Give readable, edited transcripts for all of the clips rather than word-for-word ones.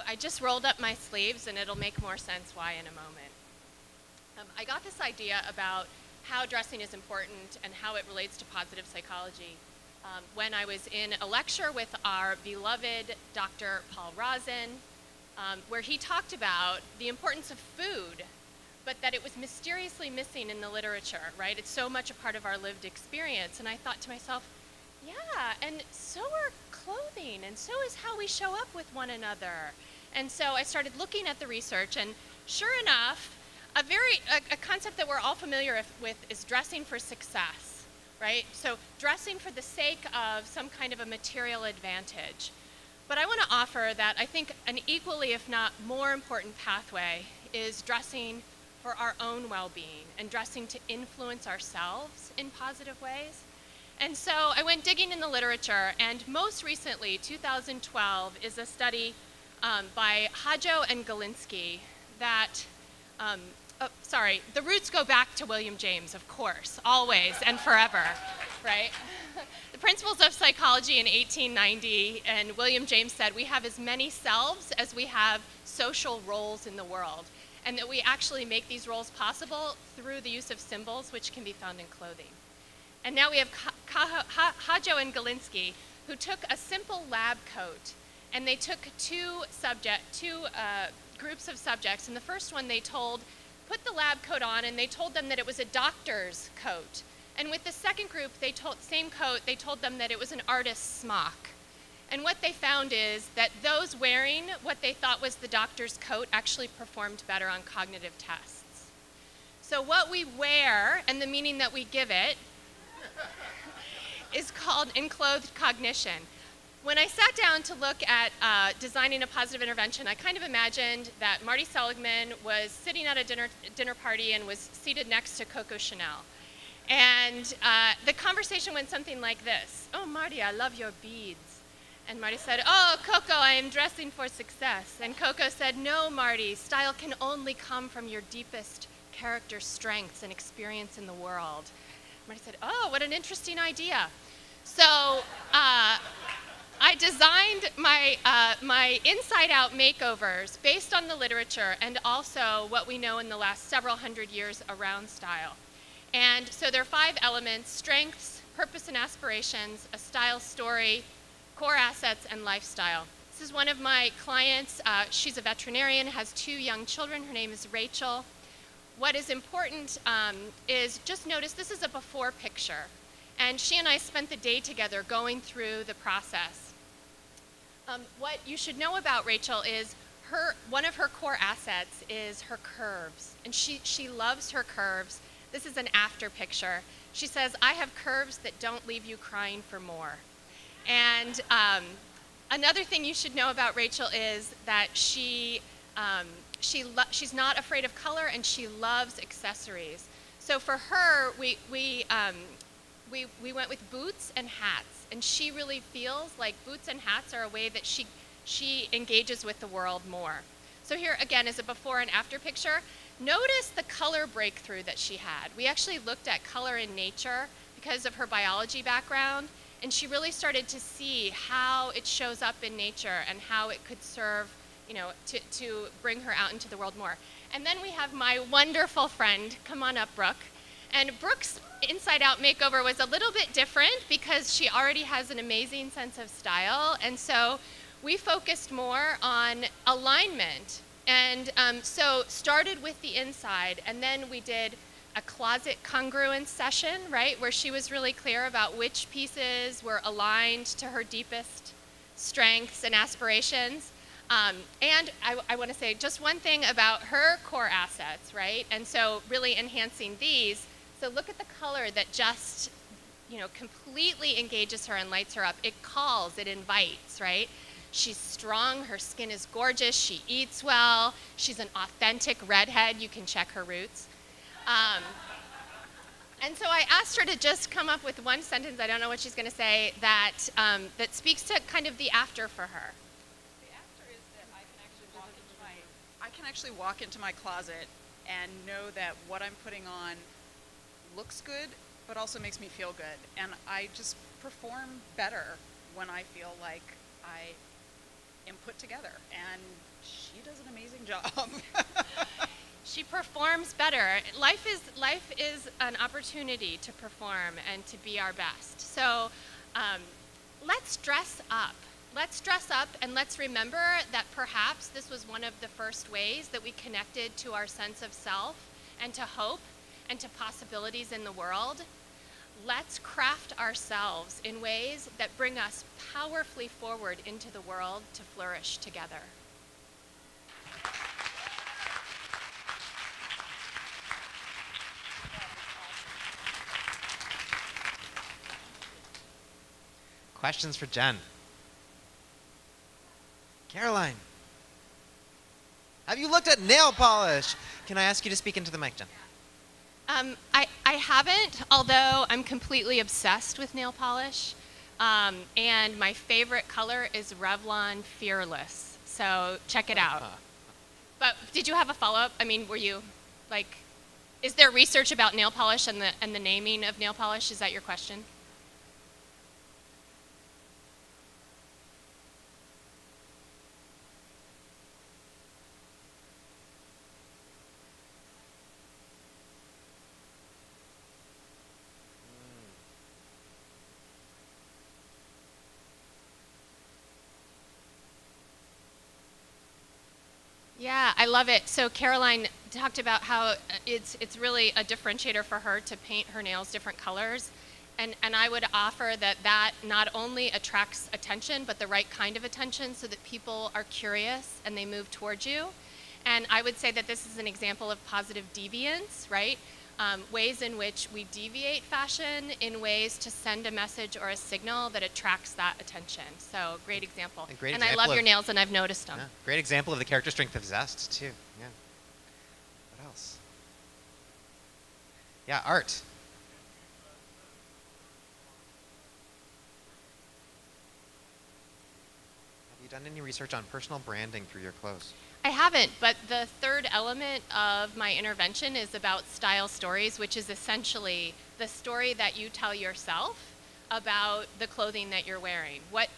I just rolled up my sleeves, and it'll make more sense why in a moment. I got this idea about how dressing is important and how it relates to positive psychology when I was in a lecture with our beloved Dr. Paul Rosen, where he talked about the importance of food, but that it was mysteriously missing in the literature, right? It's so much a part of our lived experience. And I thought to myself, yeah, and so are clothing, and so is how we show up with one another. And so I started looking at the research, and sure enough, a concept that we're all familiar with is dressing for success, right? So dressing for the sake of some kind of a material advantage. But I want to offer that I think an equally, if not more important pathway is dressing for our own well-being and dressing to influence ourselves in positive ways. And so I went digging in the literature, and most recently, 2012, is a study by Hadjo and Galinsky that, the roots go back to William James, of course, always and forever, right? The Principles of Psychology in 1890, and William James said, we have as many selves as we have social roles in the world, and that we actually make these roles possible through the use of symbols, which can be found in clothing. And now we have Hadjo and Galinsky, who took a simple lab coat, and they took two groups of subjects. And the first one put the lab coat on, and they told them that it was a doctor's coat. And with the second group, they told them that it was an artist's smock. And what they found is that those wearing what they thought was the doctor's coat actually performed better on cognitive tests. So what we wear and the meaning that we give it is called enclothed cognition. When I sat down to look at designing a positive intervention, I kind of imagined that Marty Seligman was sitting at a dinner party and was seated next to Coco Chanel. And the conversation went something like this. Oh, Marty, I love your beads. And Marty said, oh, Coco, I am dressing for success. And Coco said, no, Marty, style can only come from your deepest character strengths and experience in the world. Marty said, oh, what an interesting idea. So I designed my inside-out makeovers based on the literature and also what we know in the last several hundred years around style. And so there are 5 elements: strengths, purpose and aspirations, a style story, core assets, and lifestyle. This is one of my clients. She's a veterinarian, has 2 young children. Her name is Rachel. What is important is just notice this is a before picture. And she and I spent the day together going through the process. What you should know about Rachel is one of her core assets is her curves. And she loves her curves. This is an after picture. She says, I have curves that don't leave you crying for more. And another thing you should know about Rachel is that she's not afraid of color, and she loves accessories. So for her, we went with boots and hats, and she really feels like boots and hats are a way that she engages with the world more. So here again is a before and after picture. Notice the color breakthrough that she had. We actually looked at color in nature because of her biology background, and she really started to see how it shows up in nature and how it could serve, to bring her out into the world more. And then we have my wonderful friend, come on up, Brooke. And Brooke's inside-out makeover was a little bit different because she already has an amazing sense of style. And so we focused more on alignment. And so started with the inside, and then we did a closet congruence session, right, where she was really clear about which pieces were aligned to her deepest strengths and aspirations. And I want to say just one thing about her core assets, right? And so really enhancing these. So look at the color that just, completely engages her and lights her up. It calls, it invites, right? She's strong, her skin is gorgeous, she eats well, she's an authentic redhead, you can check her roots. And so I asked her to just come up with one sentence, I don't know what she's going to say, that speaks to kind of the after for her. The after is that I can actually walk into my closet and know that what I'm putting on looks good, but also makes me feel good. And I just perform better when I feel like I and put together. And she does an amazing job. She performs better. Life is an opportunity to perform and to be our best. So let's dress up. Let's dress up and let's remember that perhaps this was one of the first ways that we connected to our sense of self and to hope and to possibilities in the world. Let's craft ourselves in ways that bring us powerfully forward into the world to flourish together. Questions for Jen? Caroline, have you looked at nail polish? Can I ask you to speak into the mic, Jen? I haven't, although I'm completely obsessed with nail polish. And my favorite color is Revlon Fearless. So check it out. But did you have a follow-up? I mean, were you like, is there research about nail polish and the naming of nail polish? Is that your question? Yeah, I love it. So Caroline talked about how it's really a differentiator for her to paint her nails different colors. And I would offer that not only attracts attention, but the right kind of attention so that people are curious and they move towards you. And I would say that this is an example of positive deviance, right? Ways in which we deviate fashion in ways to send a message or a signal that attracts that attention. So great example. And I love your nails and I've noticed them. Yeah, great example of the character strength of zest too. Yeah. What else? Yeah, art. Have you done any research on personal branding through your clothes? I haven't, but the third element of my intervention is about style stories, which is essentially the story that you tell yourself about the clothing that you're wearing. What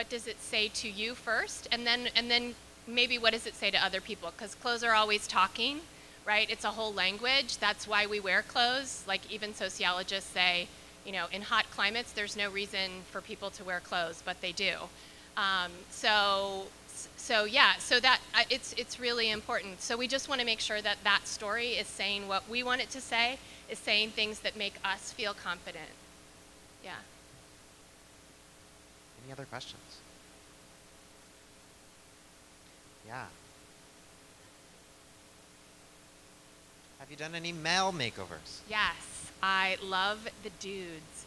does it say to you first, and then maybe what does it say to other people? Because clothes are always talking, right? It's a whole language. That's why we wear clothes. Like even sociologists say, you know, in hot climates, there's no reason for people to wear clothes, but they do. So that it's really important. So we just want to make sure that that story is saying what we want it to say, is saying things that make us feel confident. Yeah. Any other questions? Yeah. Have you done any male makeovers? Yes, I love the dudes.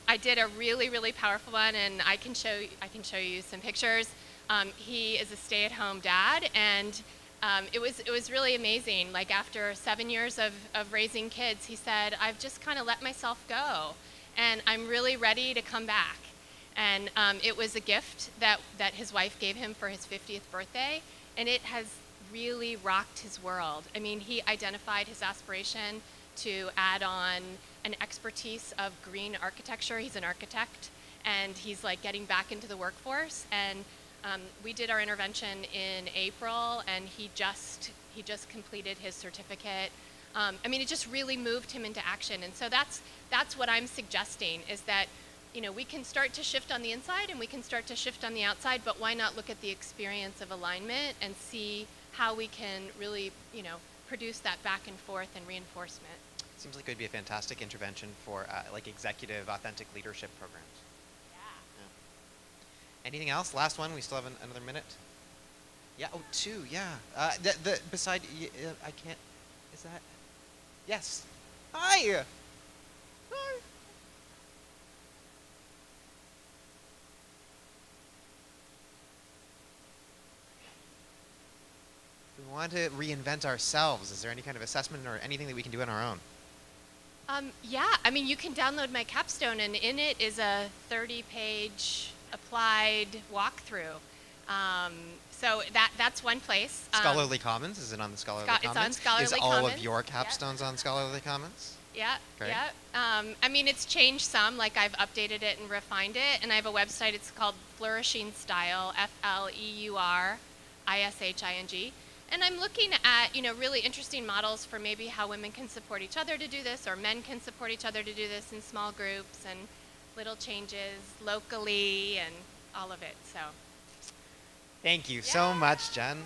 I did a really, really powerful one, and I can show you some pictures. He is a stay-at-home dad, and it was really amazing. Like after 7 years of raising kids, he said, "I've just kind of let myself go, and I'm really ready to come back." And it was a gift that his wife gave him for his 50th birthday, and it has really rocked his world. I mean, he identified his aspiration to add on an expertise of green architecture. He's an architect, and he's like getting back into the workforce. And we did our intervention in April, and he just completed his certificate. I mean, it just really moved him into action. And so that's what I'm suggesting, is that, you know, we can start to shift on the inside and we can start to shift on the outside, but why not look at the experience of alignment and see how we can really, you know, produce that back and forth and reinforcement. Seems like it would be a fantastic intervention for like executive authentic leadership programs. Yeah. Anything else? Last one. We still have another minute. Yeah. Oh, two. Yeah. Beside, I can't. Is that? Yes. Hi. Hi. We want to reinvent ourselves. Is there any kind of assessment or anything that we can do on our own? Yeah, I mean, you can download my capstone, and in it is a 30-page applied walkthrough. So that's one place. Scholarly Commons, is it on the Scholarly Commons? It's on Scholarly Commons. Is all Commons. of your capstones on Scholarly Commons? Yeah, Great. yeah. I mean, it's changed some. Like I've updated it and refined it, and I have a website. It's called Flourishing Style, FLEURISHING. And I'm looking at, really interesting models for maybe how women can support each other to do this, or men can support each other to do this in small groups, and little changes locally, and all of it. So. Thank you so much, Jen.